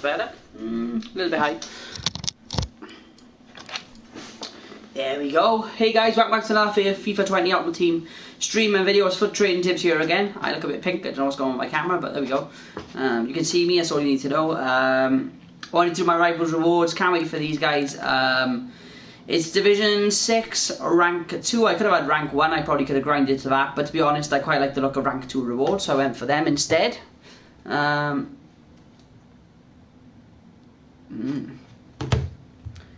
better. A little bit high. There we go. Hey guys, welcome back to another FIFA 20 Ultimate Team streaming videos for trading tips here again. I look a bit pink, I don't know what's going on with my camera, but there we go. You can see me, that's all you need to know. I wanted to do my Rivals Rewards, can't wait for these guys. It's Division 6, Rank 2, I could have had Rank 1, I probably could have grinded to that, but to be honest, I quite like the look of Rank 2 rewards, so I went for them instead.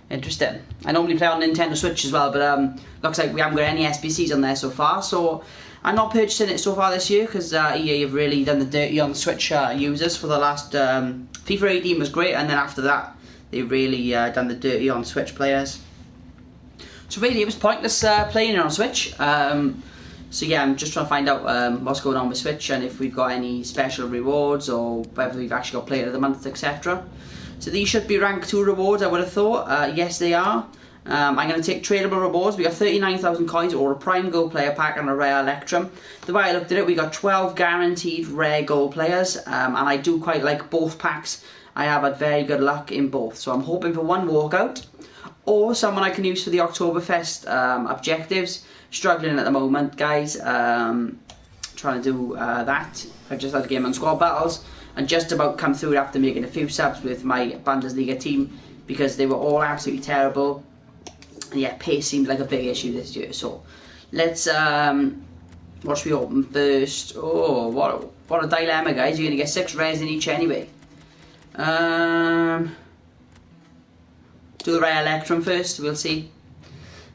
Interesting. I normally play on Nintendo Switch as well, but looks like we haven't got any SBCs on there so far, so I'm not purchasing it so far this year because EA have really done the dirty on the Switch users for the last... FIFA 18 was great, and then after that they've really done the dirty on Switch players. So really it was pointless playing it on Switch. So yeah, I'm just trying to find out what's going on with Switch and if we've got any special rewards or whether we've actually got Player of the Month, etc. So these should be Rank 2 rewards, I would have thought. Yes, they are. I'm going to take tradable rewards. We got 39,000 coins or a Prime Gold Player Pack and a Rare Electrum. The way I looked at it, we got 12 guaranteed Rare Gold Players. And I do quite like both packs. I have had very good luck in both. So I'm hoping for one walkout or someone I can use for the Oktoberfest objectives. Struggling at the moment, guys. Trying to do that. I've just had a game on squad battles and just about come through after making a few subs with my Bundesliga team because they were all absolutely terrible. And yeah, pace seemed like a big issue this year. So let's what should we open first? Oh, what a dilemma, guys. You're gonna get 6 rares in each anyway. Do the Rare Electrum first, we'll see.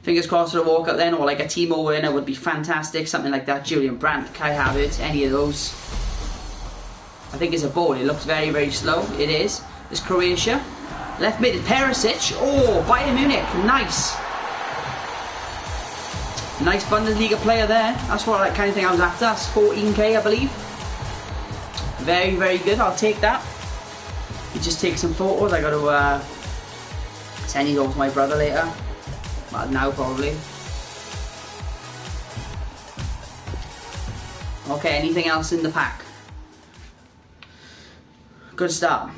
Fingers crossed for a walkout then, or like a Timo winner would be fantastic, something like that. Julian Brandt, Kai Havertz, any of those. I think it's a ball, it looks very, very slow. It is. It's Croatia. Left mid is Perisic. Oh, Bayern Munich, nice. Nice Bundesliga player there. That's what kind of thing I was after. That's 14k, I believe. Very, very good, I'll take that. You just take some photos, I got to send these over to my brother later. Well, now probably. Okay, anything else in the pack? Good start.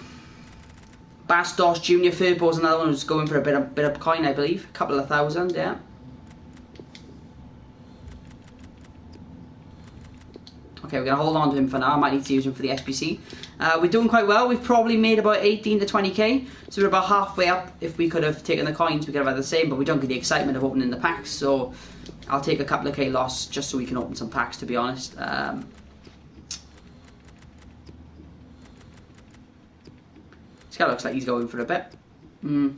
Bastos Junior Firpo's another one who's going for a bit of coin, I believe. A couple of thousand, yeah. Okay, we're going to hold on to him for now. I might need to use him for the SBC. We're doing quite well. We've probably made about 18 to 20k. So we're about halfway up. If we could have taken the coins, we could have had the same. But we don't get the excitement of opening the packs. So I'll take a couple of k loss just so we can open some packs, to be honest. This guy looks like he's going for a bit. We're going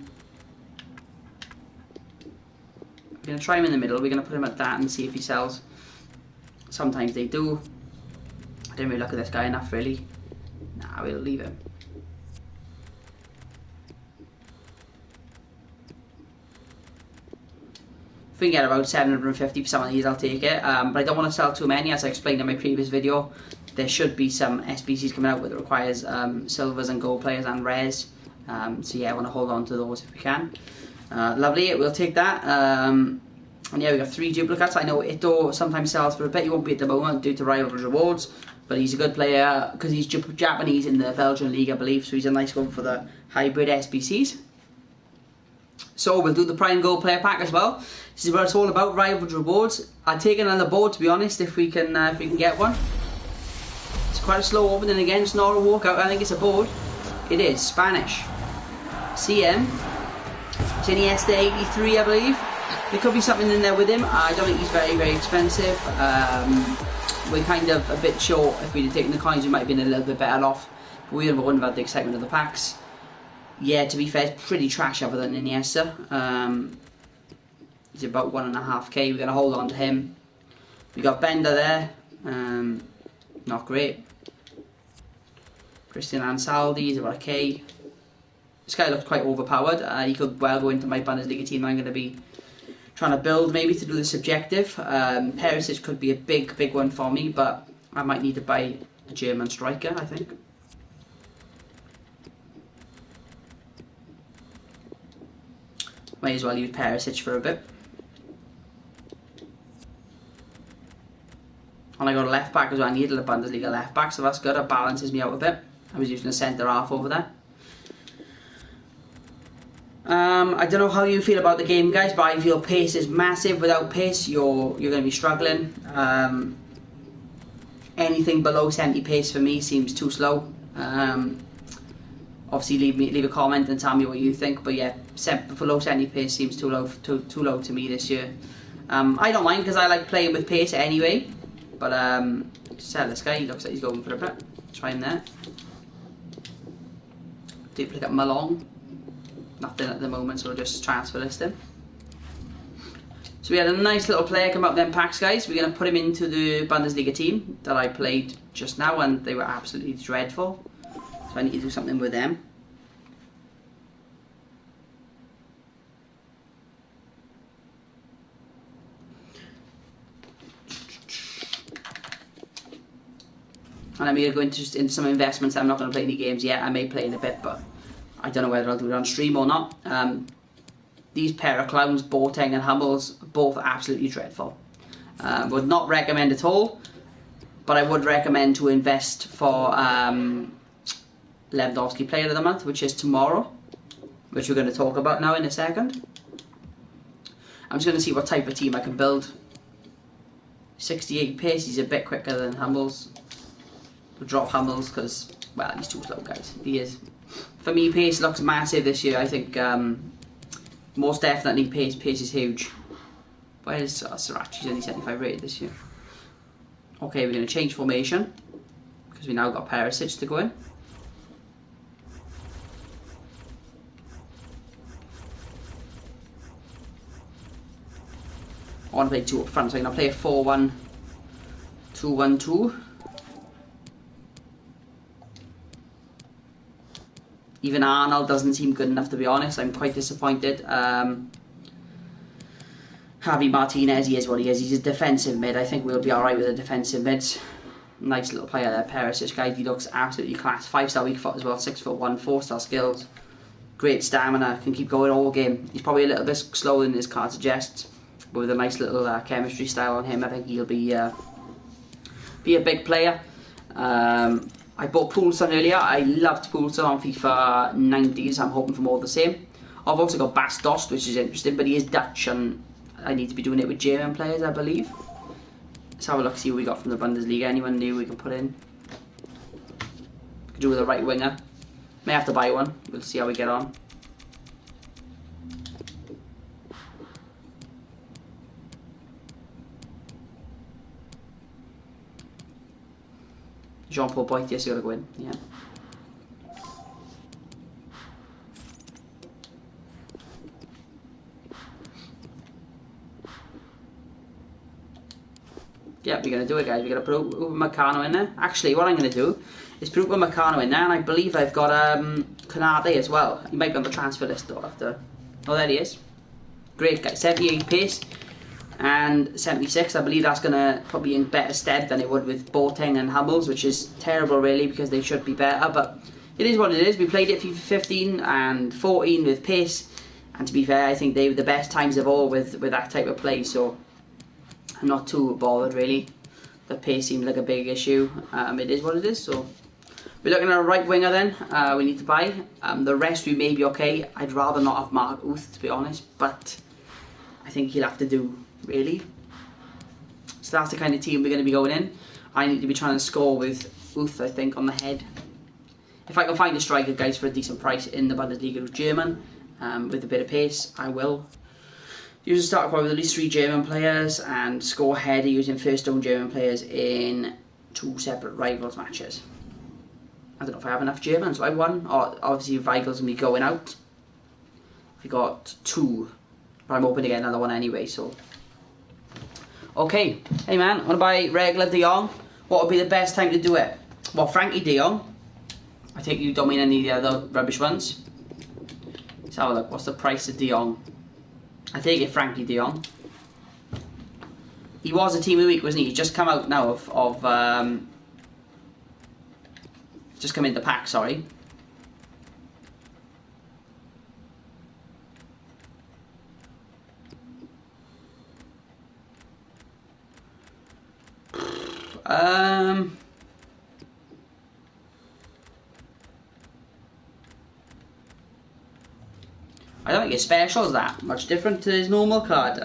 to try him in the middle. We're going to put him at that and see if he sells. Sometimes they do. I didn't really look at this guy enough, really. Nah, we'll leave him. If we can get about 750 for some of these, I'll take it. But I don't want to sell too many, as I explained in my previous video. There should be some SBCs coming out that requires silvers and gold players and rares. So yeah, I want to hold on to those if we can. Lovely, we'll take that. And yeah, we got 3 duplicates. I know Ito sometimes sells for a bit. He won't be at the moment due to Rivals Rewards, but he's a good player because he's Japanese in the Belgian League, I believe. So he's a nice one for the hybrid SBCs. So we'll do the Prime Gold Player Pack as well. This is what it's all about, Rivals Rewards. I'd take another board, to be honest, if we can get one. It's quite a slow opening again. It's not a walkout. I think it's a board. It is Spanish. CM. Iniesta 83, I believe. There could be something in there with him. I don't think he's very, very expensive. We're kind of a bit short. If we'd have taken the coins, we might have been a little bit better off. But we wouldn't have had the excitement of the packs. Yeah, to be fair, it's pretty trash other than Iniesta. He's about 1.5k. We're going to hold on to him. We got Bender there. Not great. Christian Ansaldi, he's about a k. This guy looks quite overpowered. He could well go into my Bundesliga team. I'm going to be trying to build maybe to do this objective. Perisic could be a big one for me, but I might need to buy a German striker, I think. Might as well use Perisic for a bit. And I got a left back as well. I needed a Bundesliga left back, so that's good. It balances me out a bit. I was using a centre half over there. I don't know how you feel about the game, guys, but I feel pace is massive. Without pace, you're going to be struggling. Anything below 70 pace for me seems too slow. Obviously, leave a comment and tell me what you think. But yeah, below 70 pace seems too low to me this year. I don't mind because I like playing with pace anyway. But sell this guy. He looks like he's going for a bit. Try him there. Duplicate Malong. Nothing at the moment, so we'll just transfer list him. So we had a nice little player come up then packs, guys. We're going to put him into the Bundesliga team that I played just now, and they were absolutely dreadful. So I need to do something with them. And I'm going to go into some investments. I'm not going to play any games yet. I may play in a bit, but I don't know whether I'll do it on stream or not. These pair of clowns, Boateng and Hummels, both absolutely dreadful. Would not recommend at all, but I would recommend to invest for Lewandowski Player of the Month, which is tomorrow, which we're going to talk about now in a second. I'm just going to see what type of team I can build. 68 pace, he's a bit quicker than Hummels. We'll drop Hummels because, well, he's too slow, guys. He is. For me, pace looks massive this year. I think most definitely pace is huge. Where is Sriracha? He's only 75 rated this year. Okay, we're going to change formation because we now got Perisic to go in. I want to play two up front, so I'm going to play a 4-1-2-1-2. Even Arnold doesn't seem good enough, to be honest. I'm quite disappointed. Javi Martinez, he is what he is. He's a defensive mid. I think we'll be alright with the defensive mids. Nice little player there, Perisic guy. He looks absolutely class. 5-star weak foot as well, 6'1", 4-star skills. Great stamina, can keep going all game. He's probably a little bit slower than his card suggests, but with a nice little chemistry style on him, I think he'll be a big player. I bought Poulsen earlier. I loved Poulsen on FIFA 90s. I'm hoping for more of the same. I've also got Bas Dost, which is interesting, but he is Dutch, and I need to be doing it with German players, I believe. Let's have a look, see what we got from the Bundesliga. Anyone new we can put in? Could do with a right winger. May have to buy one. We'll see how we get on. Jean-Paul Boyt, yes, you gotta go in. Yeah. Yeah, we're going to do it, guys. We're going to put Upamecano in there. Actually, what I'm going to do is put Upamecano in there, and I believe I've got Konate as well. He might be on the transfer list, though, after... Oh, there he is. Great guy. 78 pace and 76. I believe that's going to put me in better stead than it would with Boateng and Hummels, which is terrible, really, because they should be better, but it is what it is. We played it FIFA 15 and 14 with pace, and to be fair, I think they were the best times of all with that type of play, so... I'm not too bothered, really. The pace seems like a big issue. It is what it is, so... We're looking at a right winger then, we need to buy. The rest we may be okay. I'd rather not have Mark Uth, to be honest, but I think he'll have to do, really. So that's the kind of team we're going to be going in. I need to be trying to score with Uth, I think, on the head. If I can find a striker, guys, for a decent price in the Bundesliga with German, with a bit of pace, I will. Use a starter squad with at least 3 German players and score header using first own German players in 2 separate rivals matches. I don't know if I have enough German, so I have 1. Obviously, Weigel's going to be going out. We got 2, but I'm hoping to get another one anyway, so. Okay, hey man, I want to buy regular De Jong. What would be the best time to do it? Well, Frankie De Jong. I think you don't mean any of the other rubbish ones. Let's have a look. What's the price of De Jong? I take it Frankie De Jong. He was a team of the week, wasn't he? He's just come out now of just come into pack, sorry. I don't think his special is that much different to his normal card.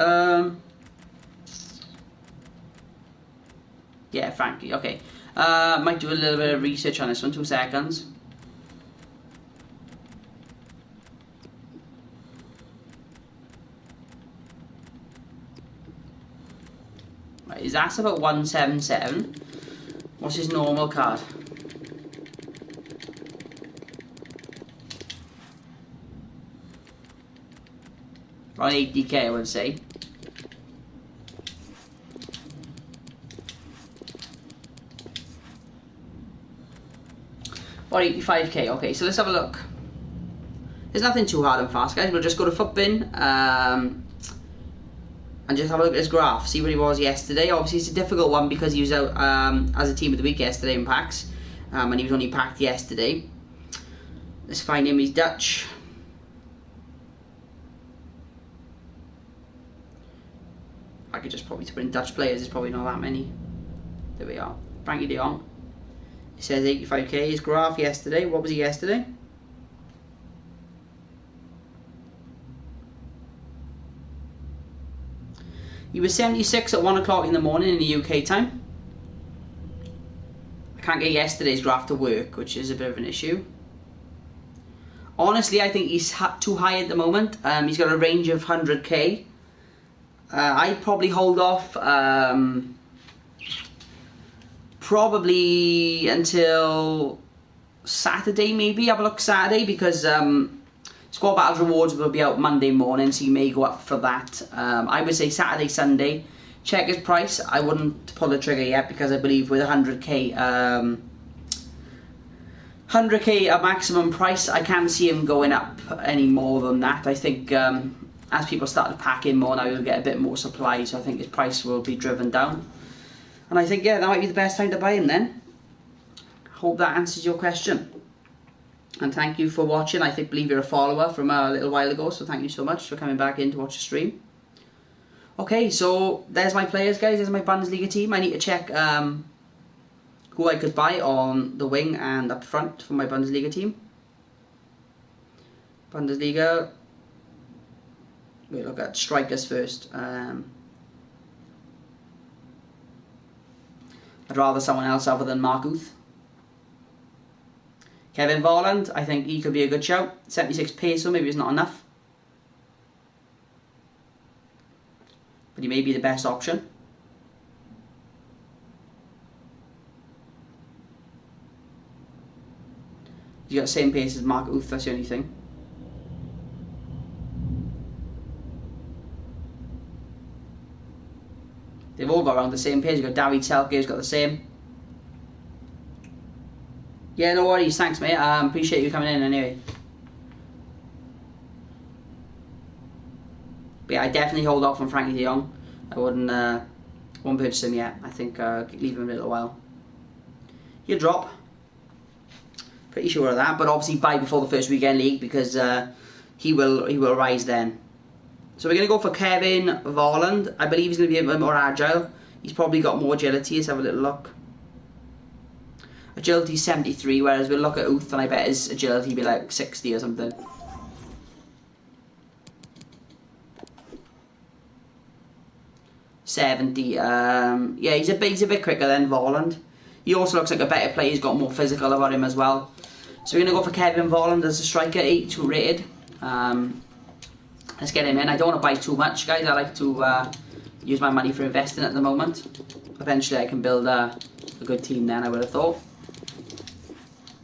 Yeah, Frankie, okay. Might do a little bit of research on this one, 2 seconds. Right, his ass about 177. What's his normal card? On 80k, I would say. Or 85k. Okay, so let's have a look. There's nothing too hard and fast, guys. We'll just go to Footbin and just have a look at his graph. See where he was yesterday. Obviously, it's a difficult one because he was out as a team of the week yesterday in packs, and he was only packed yesterday. Let's find him. He's Dutch. I could just probably put in Dutch players. There's probably not that many. There we are. Frankie de Jong. He says 85k. His graph yesterday. What was he yesterday? He was 76 at 1 o'clock in the morning in the UK time. I can't get yesterday's graph to work, which is a bit of an issue. Honestly, I think he's too high at the moment. He's got a range of 100k. I'd probably hold off probably until Saturday, maybe. Have a look Saturday, because Squad Battles rewards will be out Monday morning, so you may go up for that. I would say Saturday, Sunday. Check his price. I wouldn't pull the trigger yet, because I believe with 100k, 100k a maximum price, I can't see him going up any more than that. I think as people start to pack in more now, you'll get a bit more supply, so I think his price will be driven down. And I think, yeah, that might be the best time to buy him then. Hope that answers your question. And thank you for watching. I believe you're a follower from a little while ago, so thank you so much for coming back in to watch the stream. Okay, so there's my players, guys. There's my Bundesliga team. I need to check who I could buy on the wing and up front for my Bundesliga team. Bundesliga. We'll look at strikers first. I'd rather someone else other than Mark Uth. Kevin Volland, I think he could be a good shout. 76 pace, so maybe it's not enough. But he may be the best option. He's got the same pace as Mark Uth, that's the only thing. They've all got around the same pace. You've got David Selke, who's got the same. Yeah, no worries, thanks mate, appreciate you coming in anyway. But yeah, I definitely hold off on Frankie de Jong. I won't purchase him yet. I think leave him a little while. He'll drop. Pretty sure of that, but obviously buy before the first weekend league, because he will rise then. So we're going to go for Kevin Volland. I believe he's going to be a bit more agile. He's probably got more agility. Let's have a little look. Agility 73, whereas we'll look at Uth and I bet his agility will be like 60 or something. Yeah, he's a bit quicker than Volland. He also looks like a better player. He's got more physical about him as well. So we're going to go for Kevin Volland as a striker, 82 rated. Let's get him in. I don't want to buy too much, guys. I like to use my money for investing at the moment. Eventually I can build a good team then, I would have thought.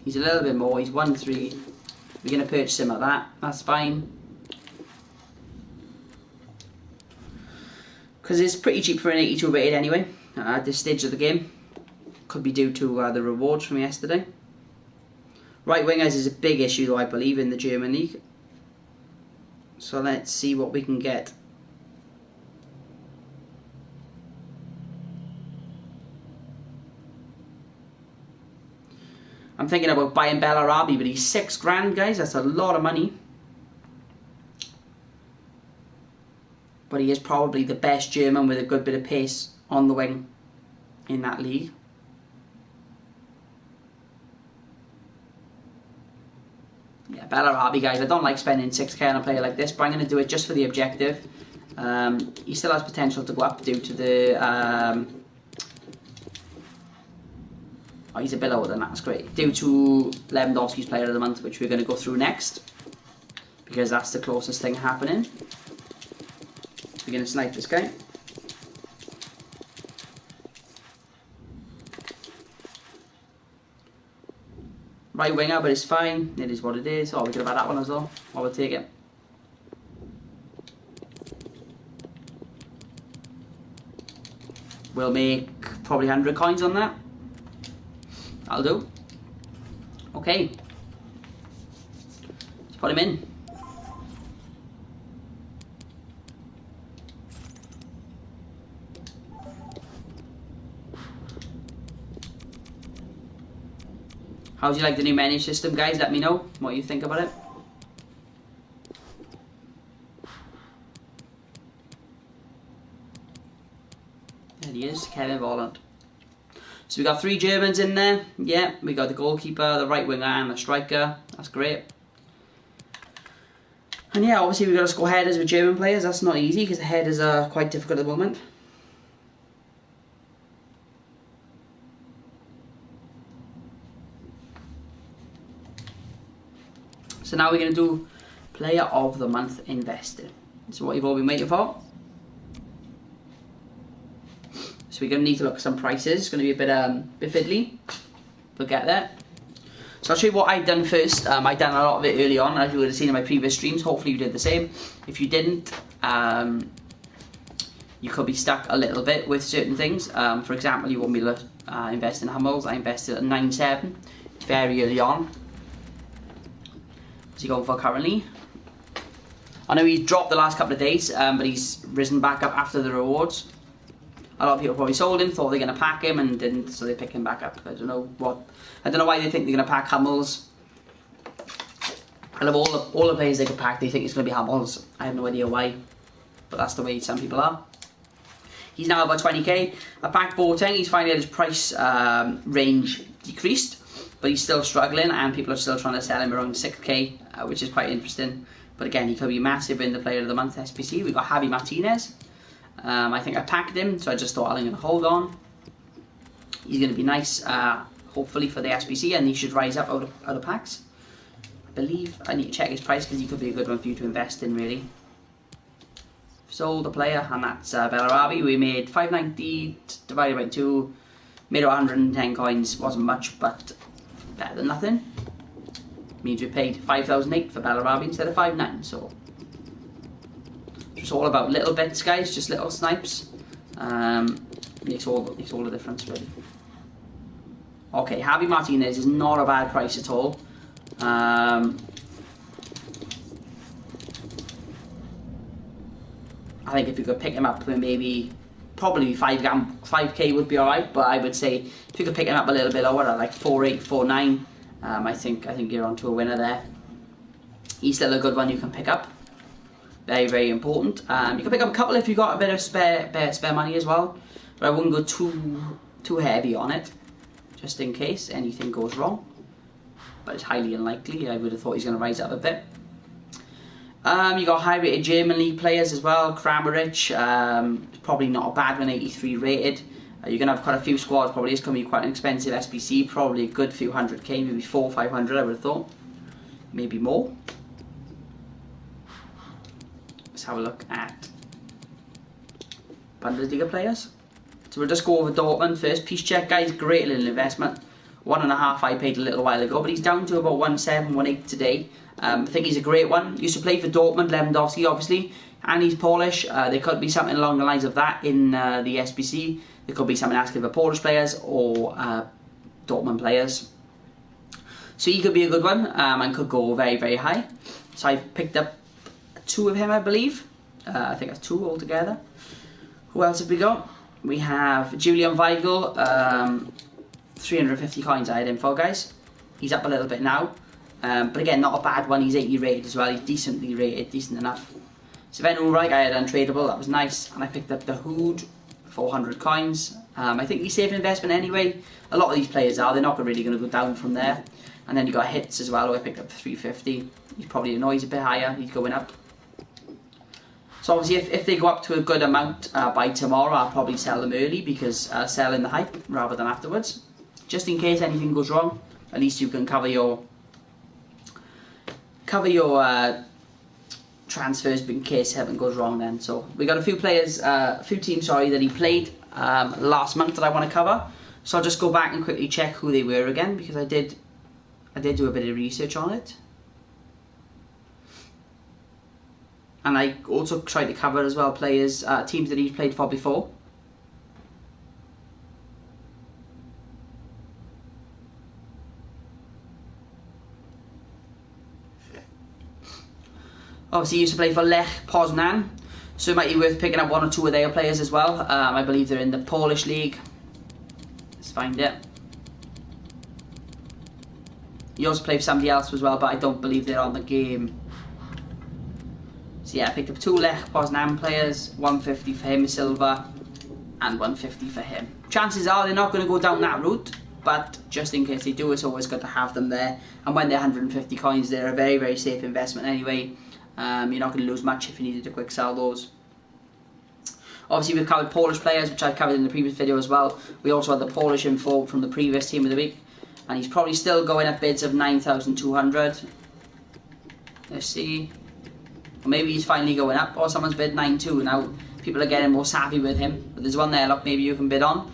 He's a little bit more. He's 1-3. We're going to purchase him at that. That's fine. Because it's pretty cheap for an 82 rated anyway, at this stage of the game. Could be due to the rewards from yesterday. Right wingers is a big issue though, I believe, in the German league. So let's see what we can get. I'm thinking about buying Bellarabi, but he's £6 guys. That's a lot of money. But he is probably the best German with a good bit of pace on the wing in that league. Yeah, Bellarabi, guys. I don't like spending 6k on a player like this, but I'm going to do it just for the objective. He still has potential to go up due to the... oh, he's a bit lower than that, that's great. Due to Lewandowski's Player of the Month, which we're going to go through next, because that's the closest thing happening. We're going to snipe this guy. Right winger, but it's fine. It is what it is. Oh, we could have had that one as well. I will take it. We'll make probably 100 coins on that. I'll do. Okay. Let's put him in. How do you like the new menu system, guys? Let me know what you think about it. There he is, Kevin Volland. So we got 3 Germans in there. Yeah, we got the goalkeeper, the right winger and the striker. That's great. And yeah, obviously we've got to score headers with German players. That's not easy because the headers are quite difficult at the moment. So now we're going to do Player of the Month invested. So what you've all been waiting for. So we're going to need to look at some prices. It's going to be a bit fiddly. We'll get there. So I'll show you what I've done first. I've done a lot of it early on, as you would have seen in my previous streams. Hopefully you did the same. If you didn't, you could be stuck a little bit with certain things. For example, you won't be able to invest in Hummels. I invested at 9.7 very early on. What's he going for currently? I know he's dropped the last couple of days, but he's risen back up after the rewards. A lot of people probably sold him, thought they were going to pack him, and didn't, so they picked him back up. I don't know why they think they're going to pack Hummels. I love all the players they could pack. They think it's going to be Hummels. I have no idea why, but that's the way some people are. He's now about 20k. I packed Boateng. He's finally had his price range decreased, but he's still struggling, and people are still trying to sell him around 6k, which is quite interesting. But again, he could be massive in the Player of the Month SPC. We've got Javi Martinez. I think I packed him, so I just thought I'm going to hold on. He's going to be nice, hopefully, for the SPC, and he should rise up out of packs. I believe I need to check his price because he could be a good one for you to invest in, really. Sold the player, and that's Bellarabi. We made 590 divided by 2, made 110 coins. Wasn't much, but better than nothing. Means we paid 5,008 for Bellarabi instead of 5,900, so it's all about little bits, guys, just little snipes. Makes all the difference, really. Okay, Javi Martinez is not a bad price at all. I think if you could pick him up, maybe probably 5k would be alright. But I would say if you could pick him up a little bit lower, like 4.8, 4.9, I think you're onto a winner there. He's still a good one you can pick up. Very, very important. You can pick up a couple if you got a bit of spare money as well, but I wouldn't go too heavy on it, just in case anything goes wrong. But it's highly unlikely. I would have thought he's going to rise up a bit. You got high-rated German league players as well. Kramaric, probably not a bad one, 83 rated. You're going to have quite a few squads. Probably it's going to be quite an expensive SPC. Probably a good few 100k, maybe 400, 500. I would have thought, maybe more. Let's have a look at Bundesliga players. So we'll just go over Dortmund first. Peace check, guys, great little investment. 1.5 I paid a little while ago, but he's down to about 1.7, 1.8 today. I think he's a great one. Used to play for Dortmund, Lewandowski obviously, and he's Polish. There could be something along the lines of that in the SBC. There could be something asking for Polish players or Dortmund players. So he could be a good one and could go very, very high. So I picked up 2 of him, I believe. I think that's 2 altogether. Who else have we got? We have Julian Weigl, 350 coins I had him for, guys. He's up a little bit now. But again, not a bad one. He's 80 rated as well. He's decently rated, decent enough. Sven Ulreich I had untradeable. That was nice. And I picked up the Hood 400 coins. I think he's safe investment anyway. A lot of these players are. They're not really going to go down from there. And then you got hits as well, who I picked up for 350. He's probably he's a bit higher. He's going up. So obviously, if they go up to a good amount by tomorrow, I'll probably sell them early because sell in the hype rather than afterwards. Just in case anything goes wrong, at least you can cover your transfers in case something goes wrong then. So we got a few teams that he played last month that I want to cover. So I'll just go back and quickly check who they were again, because I did do a bit of research on it. And I also tried to cover as well teams that he's played for before. Obviously, he used to play for Lech Poznan, so it might be worth picking up one or two of their players as well. I believe they're in the Polish league. Let's find it. He also played for somebody else as well, but I don't believe they're on the game. So yeah, I picked up 2 Lech Poznan players, 150 for him, silver, and 150 for him. Chances are they're not going to go down that route, but just in case they do, it's always good to have them there. And when they're 150 coins, they're a very, very safe investment anyway. You're not going to lose much if you needed to quick sell those. Obviously, we've covered Polish players, which I covered in the previous video as well. We also had the Polish info from the previous team of the week, and he's probably still going at bids of 9,200. Let's see. Or maybe he's finally going up, or someone's bid 9.2. Now people are getting more savvy with him, but there's one there, look, maybe you can bid on.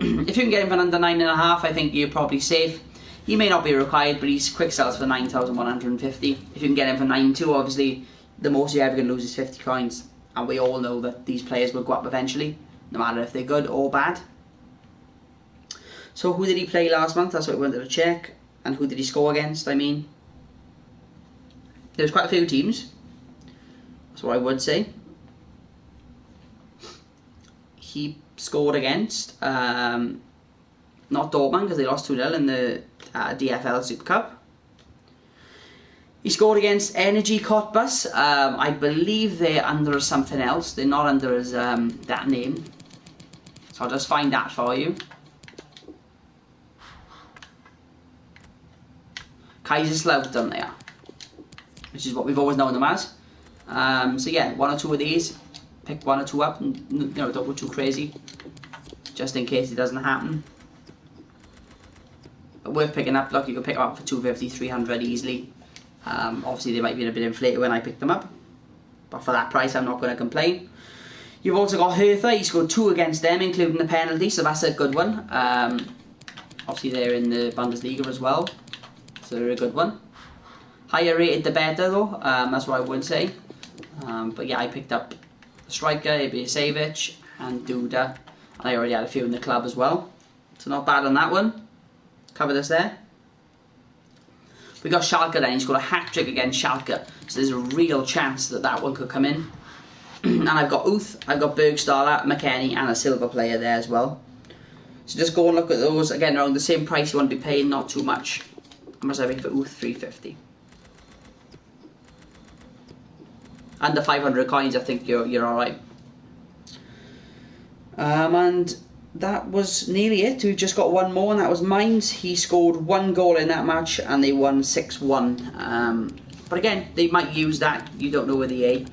If you can get him for under 9.5, I think you're probably safe. He may not be required, but he's quick sells for 9,150. If you can get him for 9.2, obviously the most you're ever going to lose is 50 coins, and we all know that these players will go up eventually, no matter if they're good or bad. So who did he play last month? That's what we wanted to check. And who did he score against? I mean, there's quite a few teams. That's what I would say. He scored against not Dortmund, because they lost 2-0 in the DFL Super Cup. He scored against Energy Cottbus. I believe they're under something else. They're not under his that name. So I'll just find that for you. Kaiserslautern there, which is what we've always known them as. So yeah, one or two of these. Pick one or two up, and don't go too crazy, just in case it doesn't happen. But worth picking up. Look, you can pick them up for 250, 300 easily. Obviously they might be a bit inflated when I picked them up, but for that price I'm not going to complain. You've also got Hertha. He scored 2 against them, including the penalty, so that's a good one. Obviously they're in the Bundesliga as well, so they're a good one. Higher rated the better though, that's what I would say. But yeah, I picked up striker, Ibisevic and Duda, and I already had a few in the club as well, so not bad on that one. Cover this there. We got Schalke then. He scored a hat-trick against Schalke, so there's a real chance that that one could come in. And I've got Uth, I've got Bergstaller, McKennie and a silver player there as well. So just go and look at those. Again, around the same price you want to be paying, not too much. How much I paid for Uth? 350. Under 500 coins, I think you're alright. And that was nearly it. We've just got one more, and that was Mainz. He scored 1 goal in that match, and they won 6-1. But again, they might use that. You don't know with EA.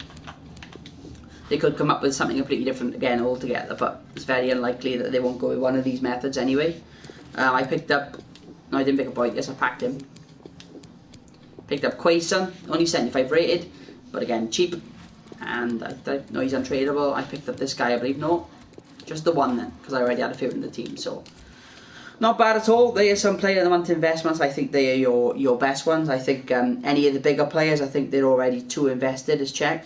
They could come up with something completely different again altogether, but it's very unlikely that they won't go with one of these methods anyway. I picked up... No, I didn't pick up Boyd. Yes, I packed him. Picked up Quaison, only 75 rated. But again, cheap, and I know he's untradeable. I picked up this guy, I believe. No, just the one then, because I already had a few in the team. So not bad at all. They are some player of the month investments. I think they are your best ones. I think any of the bigger players, I think they're already too invested as check.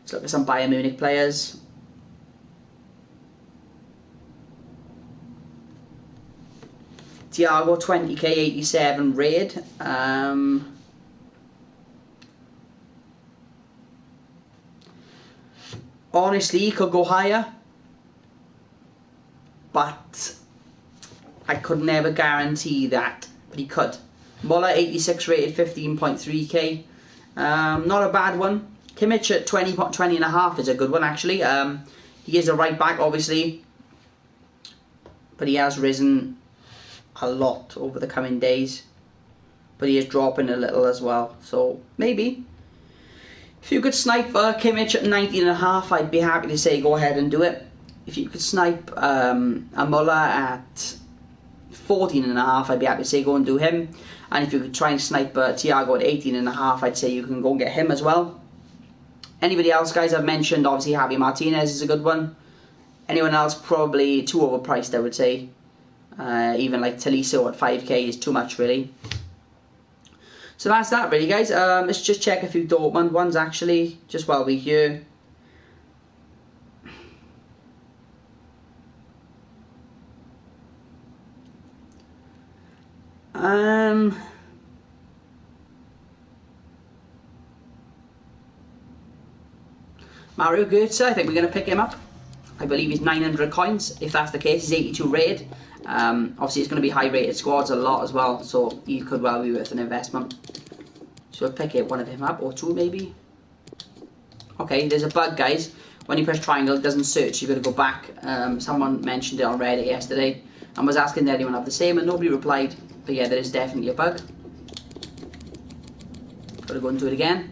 Let's look at some Bayern Munich players. Thiago 20k 87 raid. Honestly, he could go higher, but I could never guarantee that, but he could. Muller 86 rated 15.3k, not a bad one. Kimmich at 20 and a half is a good one actually. He is a right back obviously, but he has risen a lot over the coming days. But he is dropping a little as well, so maybe if you could snipe Kimmich at 19 and a half, I'd be happy to say go ahead and do it. If you could snipe a Muller at 14 and a half, I'd be happy to say go and do him. And if you could try and snipe Thiago at 18 and a half, I'd say you can go and get him as well. Anybody else, guys, I've mentioned, obviously Javi Martinez is a good one. Anyone else, probably too overpriced, I would say. Even like Tolisso at 5k is too much, really. So that's that, really, guys. Let's just check a few Dortmund ones, actually, just while we're here. Mario Götze, I think we're going to pick him up. I believe he's 900 coins. If that's the case, he's 82 rated. Obviously, it's going to be high rated squads a lot as well, so he could well be worth an investment. So we'll pick one of him up, or two maybe. Okay, there's a bug, guys. When you press triangle, it doesn't search. You've got to go back. Someone mentioned it on Reddit yesterday and was asking did anyone have the same, and nobody replied. But yeah, there is definitely a bug. Got to go and do it again.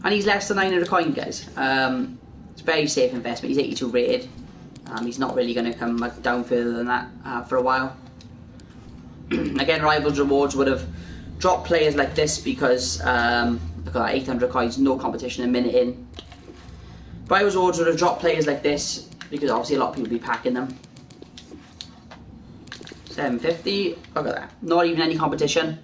And he's less than 900 coin, guys. It's a very safe investment. He's 82 rated. He's not really going to come down further than that for a while. Again, Rivals Rewards would have dropped players like this because look at that, 800 coins, no competition, a minute in. Rivals Rewards would have dropped players like this because obviously a lot of people would be packing them. 750, look at that, not even any competition.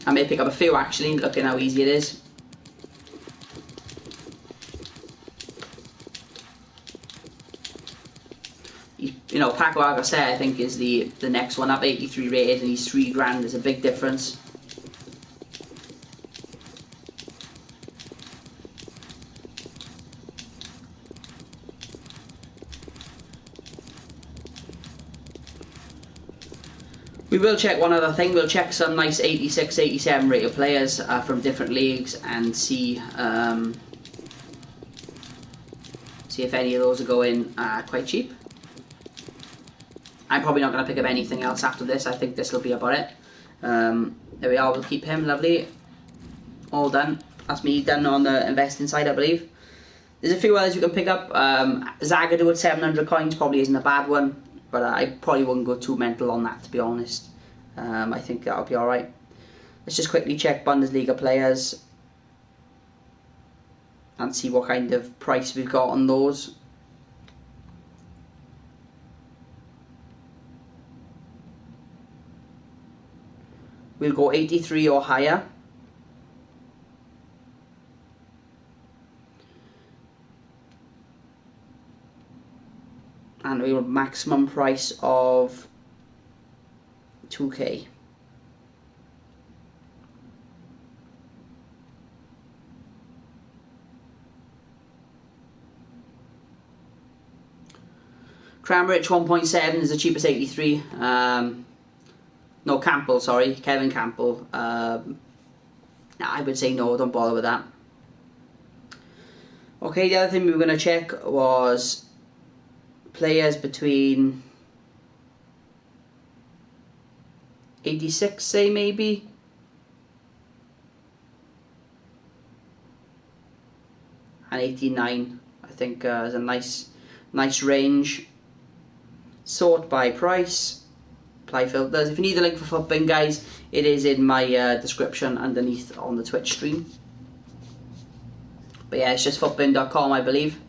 I may pick up a few actually, looking how easy it is. You know, Paco Alcacer, I think, is the next one up, 83 rated, and he's 3 grand. There's a big difference. We will check one other thing. We'll check some nice 86, 87 rated players from different leagues and see if any of those are going quite cheap. I'm probably not going to pick up anything else after this. I think this will be about it. There we are. We'll keep him. Lovely. All done. That's me done on the investing side, I believe. There's a few others you can pick up. Zagadou at 700 coins probably isn't a bad one. But I probably wouldn't go too mental on that, to be honest. I think that'll be alright. Let's just quickly check Bundesliga players and see what kind of price we've got on those. We'll go 83 or higher. And we will maximum price of 2k. Kramaric 1.7 is the cheapest 83. No, Campbell, sorry, Kevin Campbell. I would say no, don't bother with that. Okay, the other thing we were going to check was players between 86, say, maybe, and 89. I think is a nice range. Sort by price, apply filters. If you need the link for FootBin, guys, it is in my description underneath on the Twitch stream. But yeah, it's just footbin.com, I believe.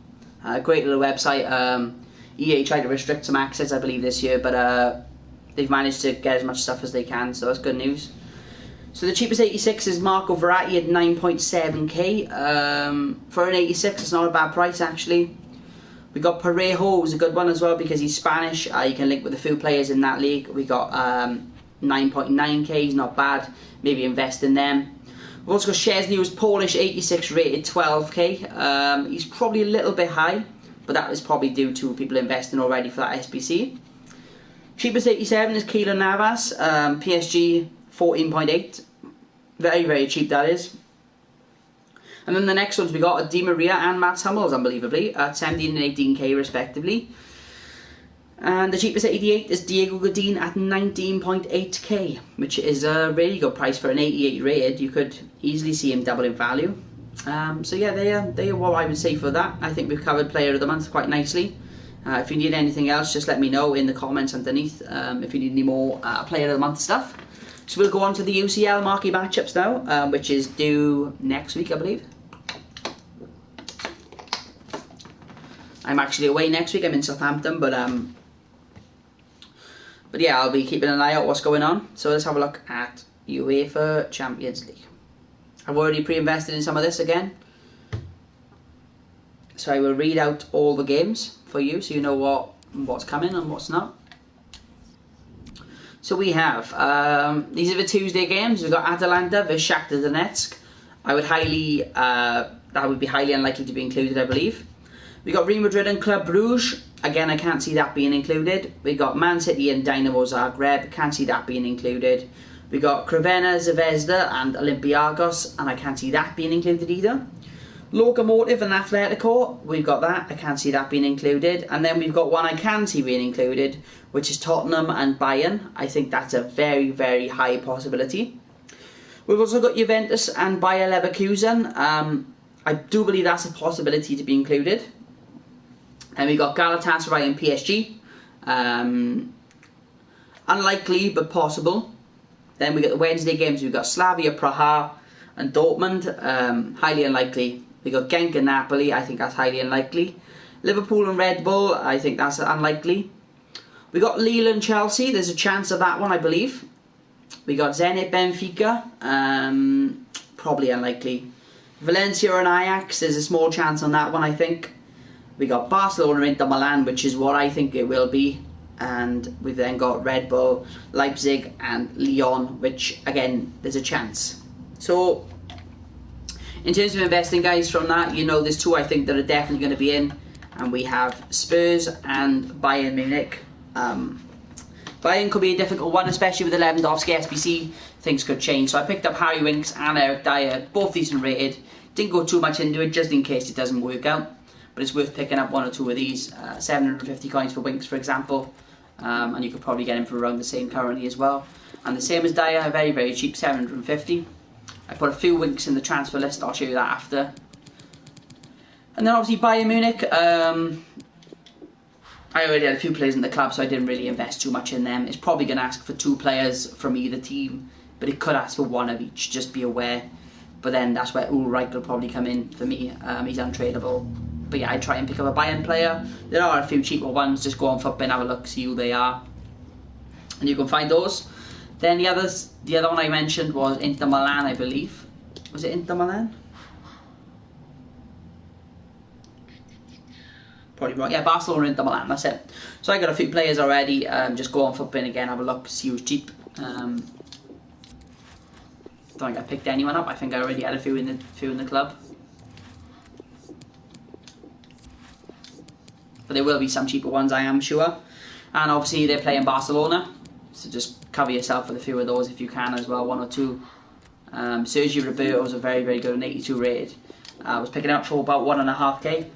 Great little website. EA tried to restrict some access, I believe, this year, but they've managed to get as much stuff as they can, so that's good news. So the cheapest 86 is Marco Verratti at 9.7k. For an 86, it's not a bad price, actually. We got Parejo, who's a good one as well because he's Spanish. You can link with a few players in that league. We got 9.9k, he's not bad. Maybe invest in them. We've also got Szczesny, who's Polish, 86 rated, 12k. He's probably a little bit high, but that is probably due to people investing already for that SBC. Cheapest 87 is Keylor Navas, PSG 14.8. Very, very cheap, that is. And then the next ones we got Di Maria and Mats Hummels, unbelievably, at 17 and 18k respectively. And the cheapest 88 is Diego Godin at 19.8k, which is a really good price for an 88 rated. You could easily see him double in value. So yeah, they are what I would say for that. I think we've covered Player of the Month quite nicely. If you need anything else, just let me know in the comments underneath. If you need any more Player of the Month stuff. So we'll go on to the UCL marquee matchups now, which is due next week, I believe. I'm actually away next week. I'm in Southampton, but yeah, I'll be keeping an eye out what's going on. So let's have a look at UEFA Champions League. I've already pre-invested in some of this again. So I will read out all the games for you so you know what's coming and what's not. So we have, these are the Tuesday games. We've got Atalanta vs Shakhtar Donetsk. That would be highly unlikely to be included, I believe. We got Real Madrid and Club Brugge. Again, I can't see that being included. We got Man City and Dinamo Zagreb. Can't see that being included. We got Crvena Zvezda and Olympiacos, and I can't see that being included either. Lokomotiv and Atletico, we've got that. I can't see that being included. And then we've got one I can see being included, which is Tottenham and Bayern. I think that's a very, very high possibility. We've also got Juventus and Bayer Leverkusen. I do believe that's a possibility to be included. And we got Galatasaray and PSG. Unlikely, but possible. Then we got the Wednesday games. We've got Slavia Praha and Dortmund. Highly unlikely. We got Genk and Napoli. I think that's highly unlikely. Liverpool and Red Bull. I think that's unlikely. We got Lille and Chelsea. There's a chance of that one, I believe. We got Zenit Benfica. Probably unlikely. Valencia and Ajax. There's a small chance on that one, I think. We got Barcelona and Inter Milan, which is what I think it will be. And we've then got Red Bull, Leipzig and Lyon, which, again, there's a chance. So, in terms of investing, guys, from that, you know, there's two I think that are definitely going to be in. And we have Spurs and Bayern Munich. Bayern could be a difficult one, especially with the Lewandowski SBC. Things could change. So I picked up Harry Winks and Eric Dyer, both decent rated. Didn't go too much into it, just in case it doesn't work out. But it's worth picking up one or two of these. 750 coins for Winks, for example. And you could probably get him for around the same currently as well. And the same as Dyer, very, very cheap, 750. I put a few Winks in the transfer list, I'll show you that after. And then obviously Bayern Munich. I already had a few players in the club, so I didn't really invest too much in them. It's probably going to ask for 2 players from either team, but it could ask for 1 of each, just be aware. But then that's where Ulreich will probably come in for me. He's untradeable. But yeah, I try and pick up a Bayern player. There are a few cheaper ones. Just go on FootBin, have a look, see who they are, and you can find those. Then the other one I mentioned was Inter Milan, I believe. Was it Inter Milan? Probably wrong. Yeah, Barcelona, Inter Milan. That's it. So I got a few players already. Just go on FootBin again, have a look, see who's cheap. Don't think I picked anyone up. I think I already had a few in the club. But there will be some cheaper ones, I am sure. And obviously they're playing Barcelona, so just cover yourself with a few of those if you can as well, 1 or 2. Sergio Roberto's a very, very good, an 82 rated. I was picking up for about 1.5k,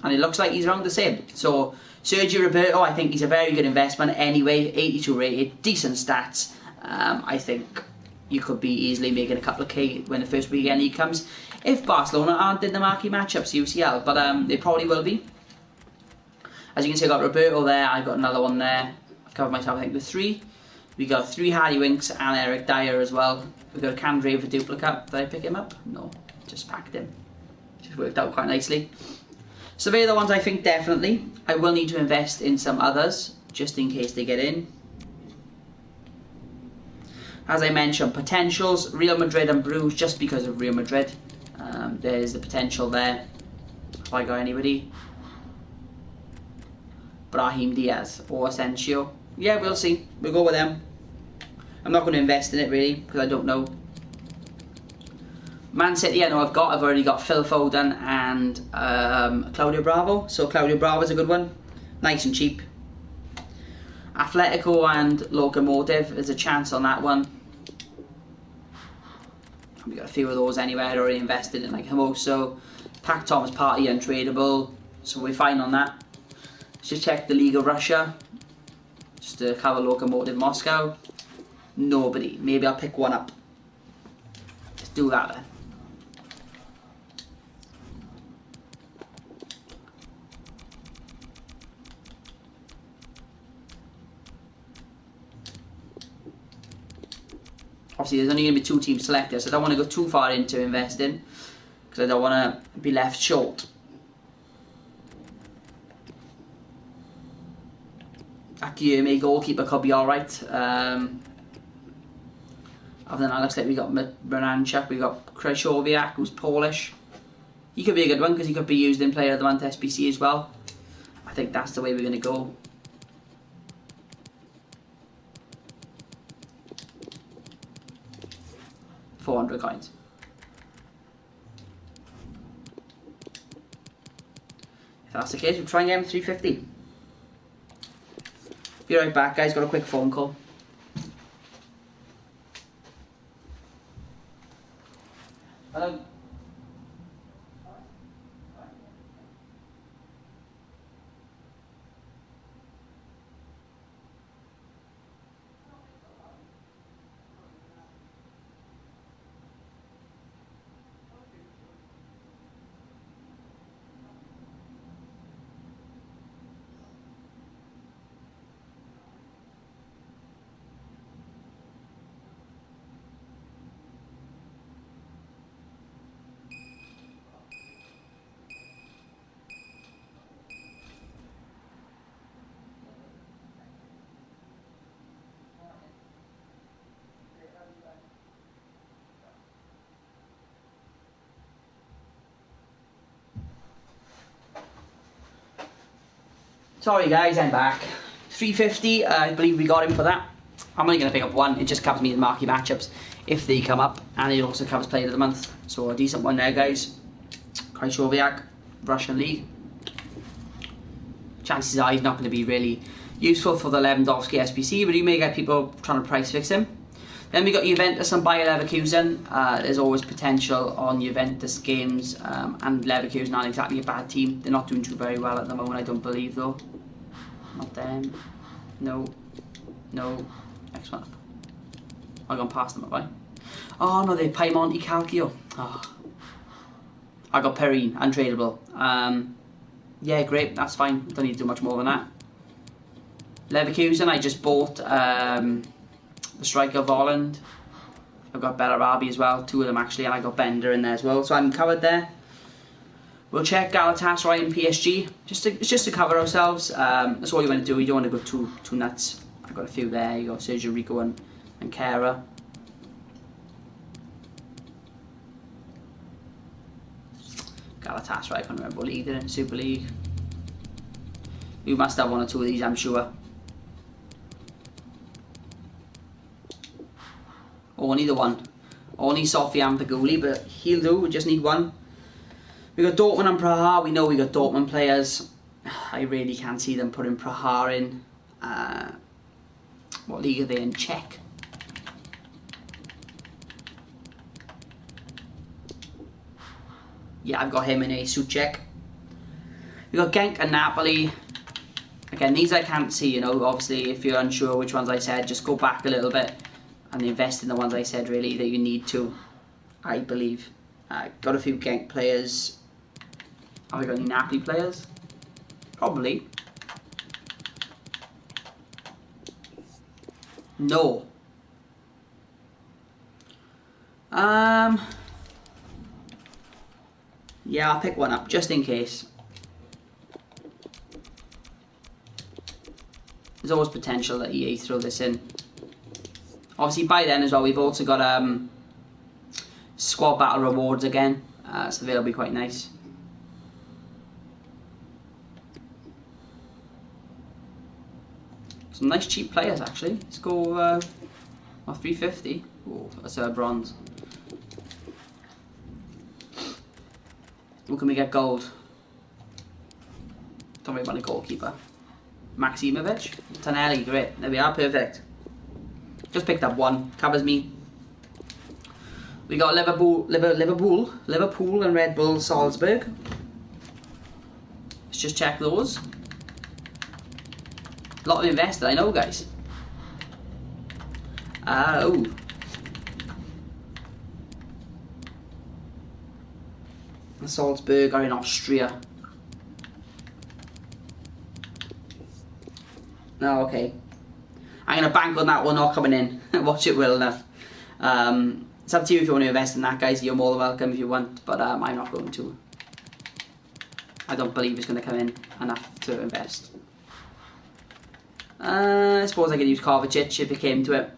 and it looks like he's around the same. So Sergio Roberto, I think he's a very good investment anyway, 82 rated, decent stats. I think you could be easily making a couple of K when the first weekend he comes. If Barcelona aren't in the marquee matchups, UCL, but they probably will be. As you can see, I got Roberto there, I got another one there. I've covered myself, I think, with 3. We got 3 Harry Winks and Eric Dyer as well. We got a Candre for duplicate. Did I pick him up? No, just packed him. Just worked out quite nicely. So they're the ones I think definitely. I will need to invest in some others, just in case they get in. As I mentioned, potentials, Real Madrid and Bruges, just because of Real Madrid. There's the potential there. Have I got anybody? Brahim Diaz or Asensio. Yeah, we'll see. We'll go with them. I'm not going to invest in it really because I don't know. Man City, I know I've already got Phil Foden and Claudio Bravo. So Claudio Bravo's a good one. Nice and cheap. Atletico and Lokomotiv, there's a chance on that one. We got a few of those anyway. I'd already invested in like Hermoso, Pac Thomas Party untradeable, so we're fine on that. Let's just check the League of Russia. Just to have a Lokomotiv Moscow. Nobody. Maybe I'll pick one up. Let's do that then. Obviously there's only going to be 2 teams selected, so I don't want to go too far into investing because I don't want to be left short. That Guilherme goalkeeper could be alright. Other than that, looks like we got Branchuk, we got Krychowiak, who's Polish. He could be a good one because he could be used in Player of the Month SBC as well. I think that's the way we're going to go. £400. If that's the case, we'll try and get him 350. Be right back, guys. Got a quick phone call. Hello. Sorry guys, I'm back. 350, I believe we got him for that. I'm only going to pick up one, it just covers me the marquee matchups if they come up, and it also covers Player of the Month. So a decent one there, guys. Krychowiak, Russian League. Chances are he's not going to be really useful for the Lewandowski SBC, but you may get people trying to price fix him. Then we got Juventus and Bayer Leverkusen. There's always potential on Juventus games, and Leverkusen aren't exactly a bad team. They're not doing too very well at the moment, I don't believe, though. Not them. No. No. Next one up. I've gone past them, have I? Oh no, they're Piemonte Calcio. Oh. I got Perrine, untradeable. Yeah, great, that's fine. Don't need to do much more than that. Leverkusen, I just bought the striker of Holland. I've got Bellarabi as well, 2 of them actually, and I got Bender in there as well, so I'm covered there. We'll check Galatasaray and PSG, it's just to cover ourselves. That's all you want to do, you don't want to go too nuts. I've got a few there, you got Sergio Rico and Kara. Galatasaray, I can't remember what league they're in, Super League. We must have 1 or 2 of these, I'm sure. Only the one. Only Sofian Paguli, but he'll do, we just need one. We got Dortmund and Praha, we know we got Dortmund players. I really can't see them putting Praha in. What league are they in? Czech. Yeah, I've got him in a Suchek. We got Genk and Napoli. Again, these I can't see, you know, obviously if you're unsure which ones I said, just go back a little bit and invest in the ones I said really that you need to, I believe. Got a few Genk players. Have I got any Napoli players? Probably. No. Yeah, I'll pick one up just in case. There's always potential that EA throw this in. Obviously by then as well we've also got squad battle rewards again, so they'll be quite nice. Some nice cheap players actually. Let's go 350. Oh, that's a bronze. Who can we get gold? Don't worry about a goalkeeper. Maximovic, Tonelli, great. There we are, perfect. Just picked up one, covers me. We got Liverpool and Red Bull Salzburg. Let's just check those. A lot of invested, I know, guys. Oh. Salzburg are in Austria. No, okay. I'm going to bank on that one not coming in. Watch it will now. It's up to you if you want to invest in that, guys. You're more than welcome if you want, but I'm not going to. I don't believe it's going to come in enough to invest. I suppose I could use Kovacic if it came to it.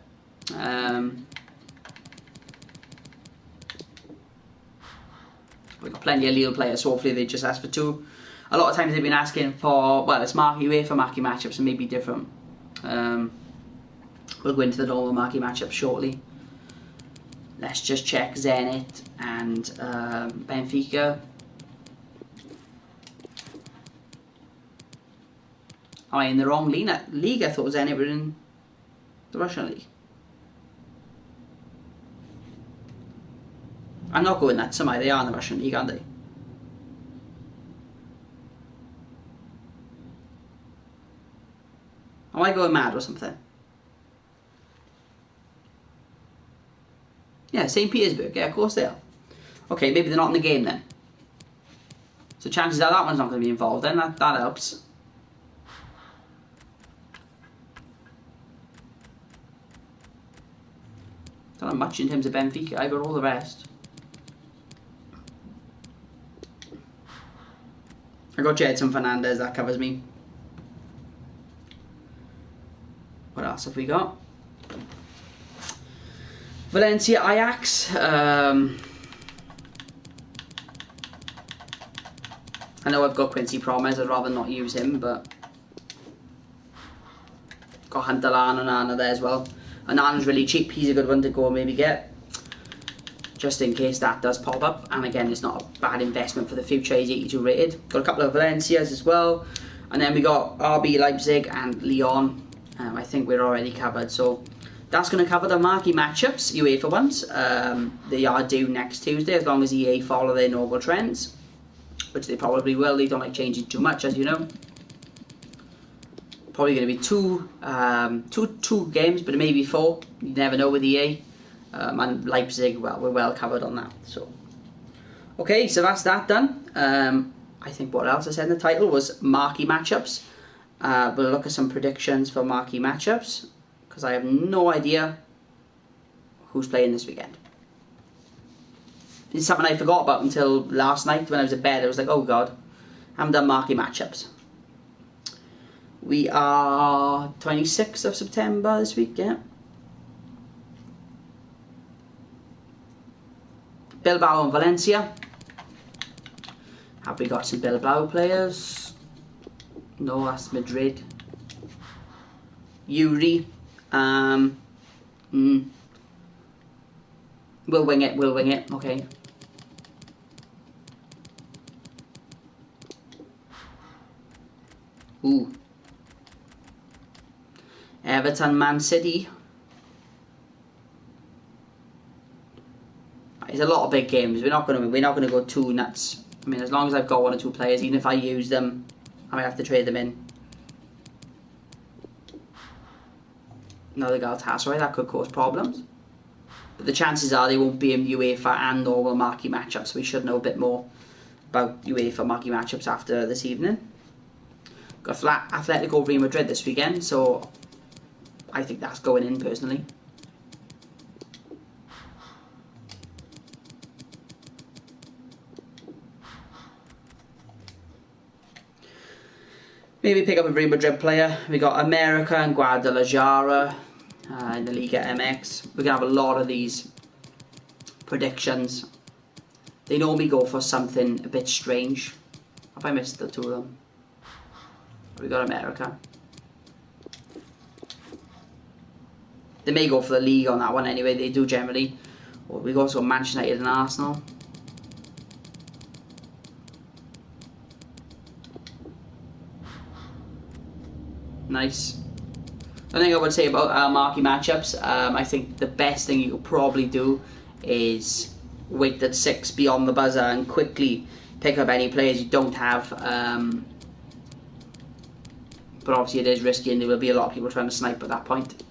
We've got plenty of Lille players, so hopefully they just ask for 2. A lot of times they've been asking for, well, it's UEFA marquee matchups and maybe different. We'll go into the normal marquee matchups shortly. Let's just check Zenit and Benfica. Am I in the wrong league? I thought Zenit were in the Russian league. I'm not going nuts, am I? They are in the Russian league, aren't they? Am I going mad or something? Yeah, St. Petersburg. Yeah, of course they are. Okay, maybe they're not in the game then. So chances are that one's not going to be involved then. That helps. Don't have much in terms of Benfica. I got all the rest. I got Jedson Fernandez. That covers me. What else have we got? Valencia Ajax. I know I've got Quincy Promes. I'd rather not use him, but got Hunterland and Anna there as well. Anana's really cheap. He's a good one to go and maybe get, just in case that does pop up. And again, it's not a bad investment for the future. He's 82 rated. Got a couple of Valencias as well, and then we got RB Leipzig and Lyon. I think we're already covered. So that's going to cover the marquee matchups, UEFA ones. They are due next Tuesday, as long as EA follow their normal trends, which they probably will. They don't like changing too much, as you know. Probably going to be two games, but maybe 4. You never know with EA. And Leipzig, well, we're well covered on that. So, okay, so that's that done. I think what else I said in the title was marquee matchups. We'll look at some predictions for marquee matchups, because I have no idea who's playing this weekend. It's something I forgot about until last night when I was in bed. I was like, oh god, I haven't done marquee matchups. We are 26th of September this week, yeah. Bilbao and Valencia. Have we got some Bilbao players? No, that's Madrid. Yuri. We'll wing it, okay. Ooh. Everton, Man City. It's a lot of big games. We're not gonna go too nuts. I mean, as long as I've got 1 or 2 players, even if I use them, I might have to trade them in. Another Galatasaray, that could cause problems. But the chances are they won't be in UEFA and normal marquee matchups, so we should know a bit more about UEFA marquee matchups after this evening. Got Atletico Real Madrid this weekend, so I think that's going in personally. Maybe pick up a Real Madrid player. We got America and Guadalajara in the Liga MX. We're going to have a lot of these predictions. They normally go for something a bit strange. Have I missed the 2 of them? We got America. They may go for the league on that one anyway. They do generally. We've also got Manchester United and Arsenal. Nice. I think I would say about marquee matchups, I think the best thing you could probably do is wait at 6, be on the buzzer, and quickly pick up any players you don't have. But obviously it is risky, and there will be a lot of people trying to snipe at that point.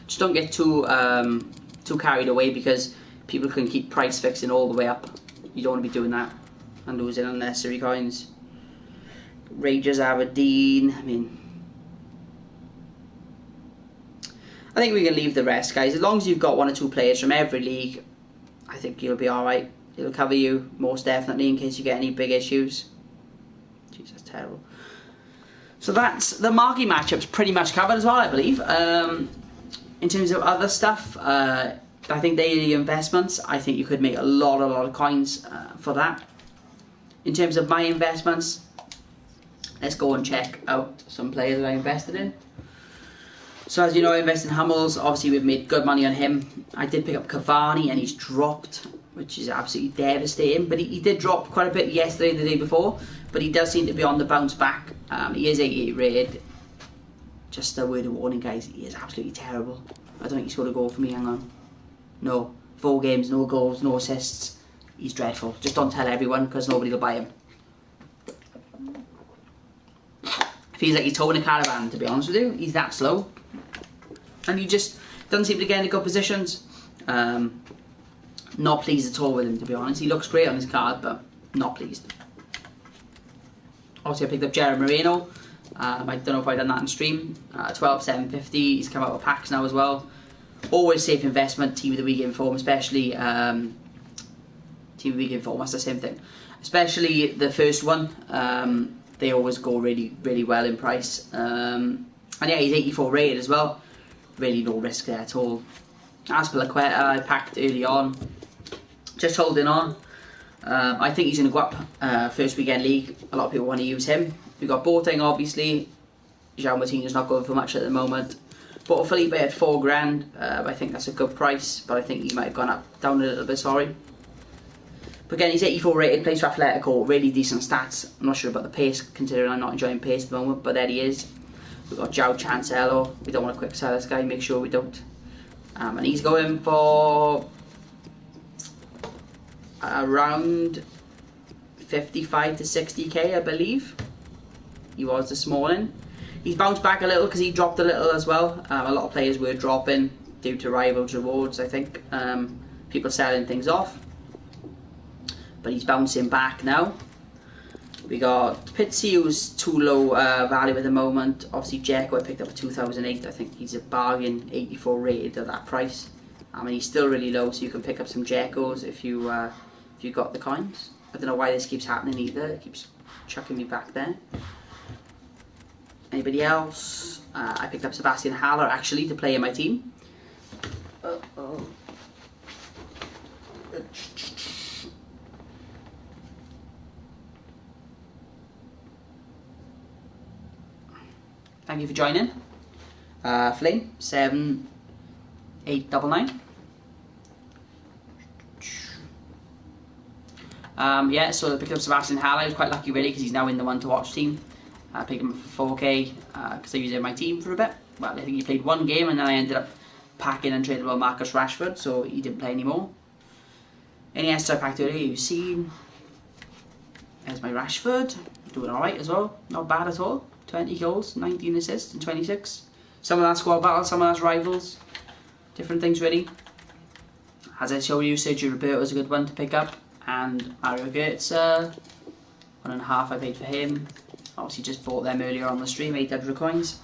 Just don't get too carried away, because people can keep price fixing all the way up. You don't want to be doing that and losing unnecessary coins. Rangers Aberdeen. I think we can leave the rest, guys. As long as you've got 1 or 2 players from every league, I think you'll be alright. It'll cover you most definitely in case you get any big issues. Jeez, that's terrible. So that's the marquee matchups pretty much covered as well, I believe. In terms of other stuff, I think daily investments, I think you could make a lot of coins for that. In terms of my investments, let's go and check out some players that I invested in. So as you know, I invested in Hummels. Obviously we've made good money on him. I did pick up Cavani, and he's dropped, which is absolutely devastating. But he did drop quite a bit yesterday and the day before, but he does seem to be on the bounce back. He is 88 rated. Just a word of warning, guys, he is absolutely terrible. I don't think he scored a goal for me. Hang on. No. 4 games, no goals, no assists. He's dreadful. Just don't tell everyone, because nobody will buy him. Feels like he's towing a caravan, to be honest with you. He's that slow. And he just doesn't seem to get into good positions. Not pleased at all with him, to be honest. He looks great on his card, but not pleased. Obviously I picked up Jared Moreno. I don't know if I've done that on stream. 12,750. He's come out with packs now as well. Always safe investment. Team of the week in form, especially Team of the week in form. That's the same thing. Especially the first one. They always go really, really well in price. And yeah, he's 84 rated as well. Really no risk there at all. Azpilicueta I packed early on. Just holding on. I think he's going to go up first weekend league. A lot of people want to use him. We've got Boateng, obviously. Jean Martinez not going for much at the moment. Bought Felipe at £4,000. I think that's a good price, but I think he might have gone down a little bit, sorry. But again, he's 84 rated, plays for Atletico, really decent stats. I'm not sure about the pace, considering I'm not enjoying pace at the moment, but there he is. We've got João Cancelo. We don't want to quick sell this guy, make sure we don't. And he's going for around 55 to 60k, I believe. He was this morning. He's bounced back a little because he dropped a little as well. A lot of players were dropping due to rivals rewards, I think. People selling things off. But he's bouncing back now. We got Pizzi, who's too low value at the moment. Obviously, Dzeko I picked up at 2008. I think he's a bargain, 84 rated at that price. I mean, he's still really low, so you can pick up some Dzekos if you got the coins. I don't know why this keeps happening either. It keeps chucking me back there. Anybody else? I picked up Sebastian Haller actually to play in my team. Thank you for joining. Flame 7899. Yeah, so I picked up Sebastian Haller. I was quite lucky really because he's now in the one to watch team. I picked him up for 4k because I used it in my team for a bit. Well, I think he played 1 game and then I ended up packing and trading with Marcus Rashford, so he didn't play anymore. Any extra I packed earlier you've seen. There's my Rashford, doing alright as well, not bad at all. 20 goals, 19 assists and 26. Some of that's squad battle, some of that's rivals. Different things really. As I showed you, Sergio Roberto was a good one to pick up. And Mario Götze, 1.5 I paid for him. Obviously just bought them earlier on the stream, 800 coins.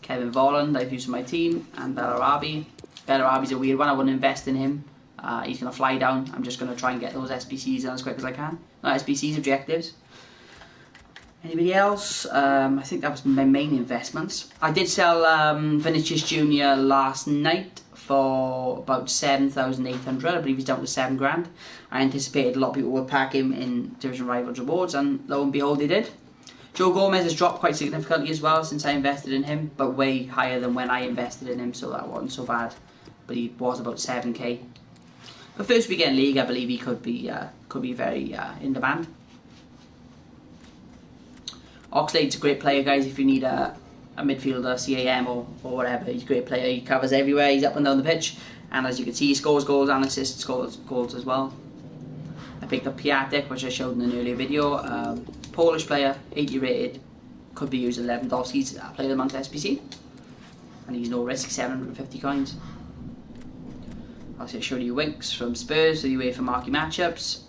Kevin Volland, I've used for my team. And Bellarabi. Bellarabi's a weird one, I wouldn't invest in him. He's going to fly down. I'm just going to try and get those SBCs done as quick as I can. Not SBCs, objectives. Anybody else? I think that was my main investments. I did sell Vinicius Jr. last night for about 7,800. I believe he's down to £7,000. I anticipated a lot of people would pack him in Division Rivals Rewards, and lo and behold, they did. Joe Gomez has dropped quite significantly as well since I invested in him, but way higher than when I invested in him, so that wasn't so bad. But he was about 7k. But first weekend league, I believe he could be very in demand. Oxlade's a great player, guys. If you need a midfielder, CAM or whatever. He's a great player. He covers everywhere. He's up and down the pitch, and as you can see, he scores goals and assists goals as well. I picked up POTM, which I showed in an earlier video. Polish player, 80 rated, could be used at Lewandowski's player of the month SBC, and he's no risk, 750 coins. Obviously I showed you Winks from Spurs, so you wait for marquee matchups.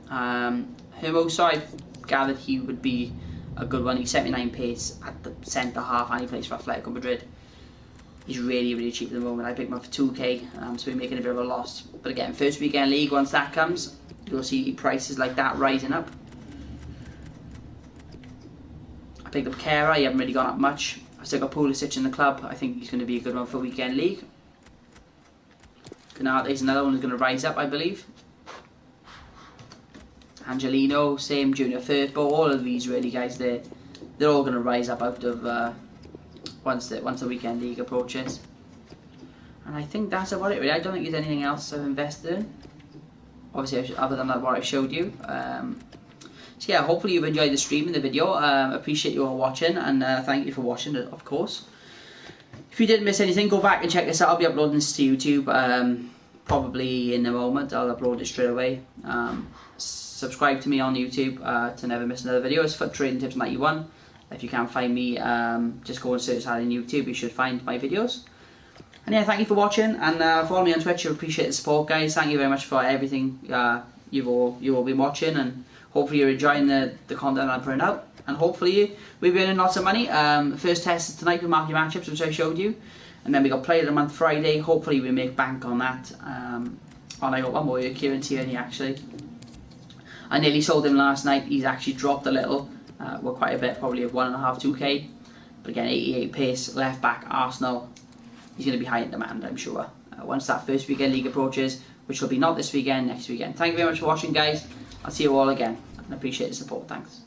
Hermoso, I gathered he would be a good one. He's 79 pace at the centre half, and he plays for Atletico Madrid. He's really cheap at the moment. I picked him up for 2k, so we're making a bit of a loss. But again, first weekend league, once that comes, you'll see prices like that rising up. I picked up Kera, he hasn't really gone up much. I've still got Pulisic in the club. I think he's going to be a good one for weekend league. There's another one who's going to rise up, I believe. Angelino, same, Junior Firpo, all of these really, guys, they're all going to rise up out of once the weekend league approaches. And I think that's about it really. I don't think there's anything else I've invested in, obviously, other than what I've showed you. So yeah, hopefully you've enjoyed the stream and the video. Appreciate you all watching, and thank you for watching it, of course. If you didn't miss anything, go back and check this out. I'll be uploading this to YouTube probably in a moment. I'll upload it straight away. Subscribe to me on YouTube to never miss another video. It's FUT Trading Tips 91. If you can't find me, just go and search that in YouTube. You should find my videos. And yeah, thank you for watching, and follow me on Twitch. I appreciate the support, guys. Thank you very much for everything you've all been watching, and hopefully you're enjoying the content I'm putting out. And hopefully we'll be earning lots of money. First test is tonight with marquee matchups, which I showed you, and then we got Player of the Month Friday. Hopefully we make bank on that. I got one more here, Kieran Tierney, actually. I nearly sold him last night. He's actually dropped a little, well, quite a bit, probably of 1.5, 2k. But again, 88 pace, left back, Arsenal. He's going to be high in demand, I'm sure, once that first weekend league approaches, which will be not this weekend, next weekend. Thank you very much for watching, guys. I'll see you all again, and I appreciate the support. Thanks.